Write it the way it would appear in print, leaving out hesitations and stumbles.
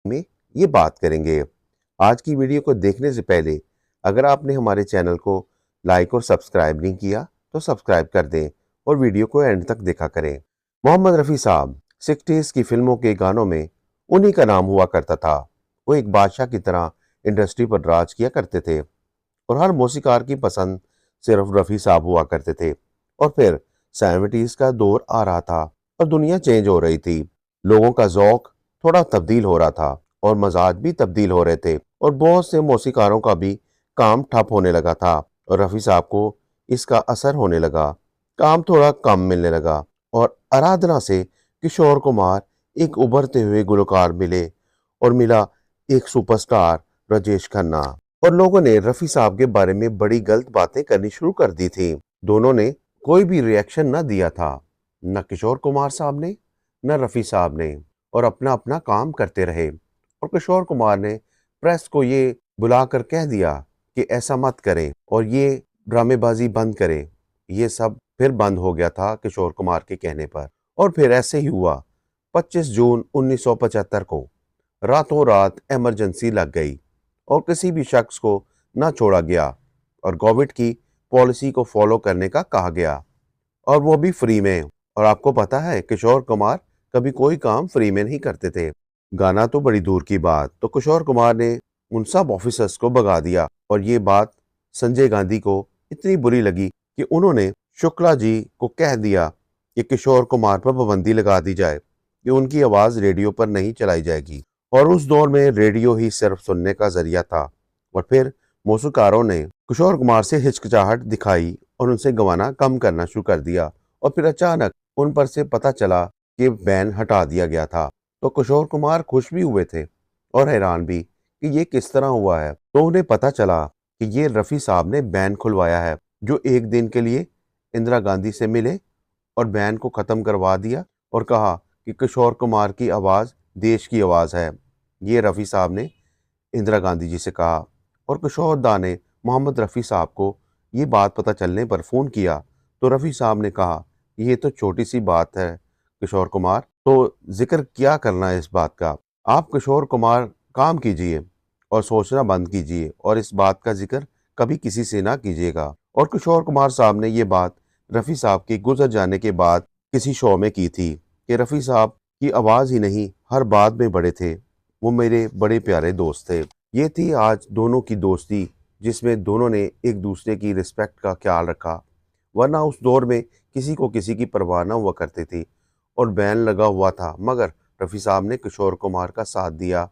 में ये बात करेंगे। आज की वीडियो को देखने से पहले अगर आपने हमारे चैनल को लाइक और सब्सक्राइब नहीं किया तो सब्सक्राइब कर दें और वीडियो को एंड तक देखा करें। मोहम्मद रफ़ी साहब 60s की फिल्मों के गानों में उन्हीं का नाम हुआ करता था। वो एक बादशाह की तरह इंडस्ट्री पर राज किया करते थे और हर मौसीकार की पसंद सिर्फ रफ़ी साहब हुआ करते थे। और फिर 70s का दौर आ रहा था और दुनिया चेंज हो रही थी। लोगों का ज़ौक़ थोड़ा तब्दील हो रहा था और मज़ाज भी तब्दील हो रहे थे और बहुत से मौसीकारों का भी काम ठप होने लगा था और रफ़ी साहब को इसका असर होने लगा। काम थोड़ा कम मिलने लगा और आराधना से किशोर कुमार एक उभरते हुए गुलकार मिले और मिला एक सुपरस्टार राजेश खन्ना। और लोगों ने रफ़ी साहब के बारे में बड़ी गलत बातें करनी शुरू कर दी थी। दोनों ने कोई भी रिएक्शन न दिया था, न किशोर कुमार साहब ने न रफ़ी साहब ने, और अपना अपना काम करते रहे। और किशोर कुमार ने प्रेस को ये बुलाकर कह दिया कि ऐसा मत करें और ये ड्रामेबाजी बंद करें। ये सब फिर बंद हो गया था किशोर कुमार के कहने पर। और फिर ऐसे ही हुआ। 25 जून 1975 को रातों रात इमरजेंसी लग गई और किसी भी शख्स को न छोड़ा गया और कोविड की पॉलिसी को फॉलो करने का कहा गया, और वो भी फ्री में। और आपको पता है किशोर कुमार कभी कोई काम फ्री में नहीं करते थे। गाना तो बड़ी दूर की बात, तो किशोर कुमार ने उन सब ऑफिसर्स को भगा दिया। और ये बात संजय गांधी को इतनी बुरी लगी कि उन्होंने शुक्ला जी को कह दिया कि किशोर कुमार पर पाबंदी लगा दी जाए कि उनकी आवाज़ रेडियो पर नहीं चलाई जाएगी। और उस दौर में रेडियो ही सिर्फ सुनने का जरिया था। और फिर मौसीकारों ने किशोर कुमार से हिचकिचाहट दिखाई और उनसे गवाना कम करना शुरू कर दिया। और फिर अचानक उन पर से पता चला कि बैन हटा दिया गया था। तो किशोर कुमार खुश भी हुए थे और हैरान भी कि ये किस तरह हुआ है। तो उन्हें पता चला कि ये रफ़ी साहब ने बैन खुलवाया है, जो एक दिन के लिए इंदिरा गांधी से मिले और बैन को ख़त्म करवा दिया और कहा कि किशोर कुमार की आवाज़ देश की आवाज़ है। ये रफ़ी साहब ने इंदिरा गांधी जी से कहा। और किशोर दा ने मोहम्मद रफ़ी साहब को ये बात पता चलने पर फ़ोन किया तो रफ़ी साहब ने कहा, ये तो छोटी सी बात है किशोर कुमार, तो जिक्र क्या करना है इस बात का। आप किशोर कुमार काम कीजिए और सोचना बंद कीजिए और इस बात का जिक्र कभी किसी से ना कीजिएगा। और किशोर कुमार साहब ने ये बात रफ़ी साहब के गुजर जाने के बाद किसी शो में की थी कि रफ़ी साहब की आवाज़ ही नहीं हर बात में बड़े थे, वो मेरे बड़े प्यारे दोस्त थे। ये थी आज दोनों की दोस्ती, जिसमें दोनों ने एक दूसरे की रिस्पेक्ट का ख्याल रखा। वरना उस दौर में किसी को किसी की परवाह ना हुआ करती थी और बैन लगा हुआ था, मगर रफ़ी साहब ने किशोर कुमार का साथ दिया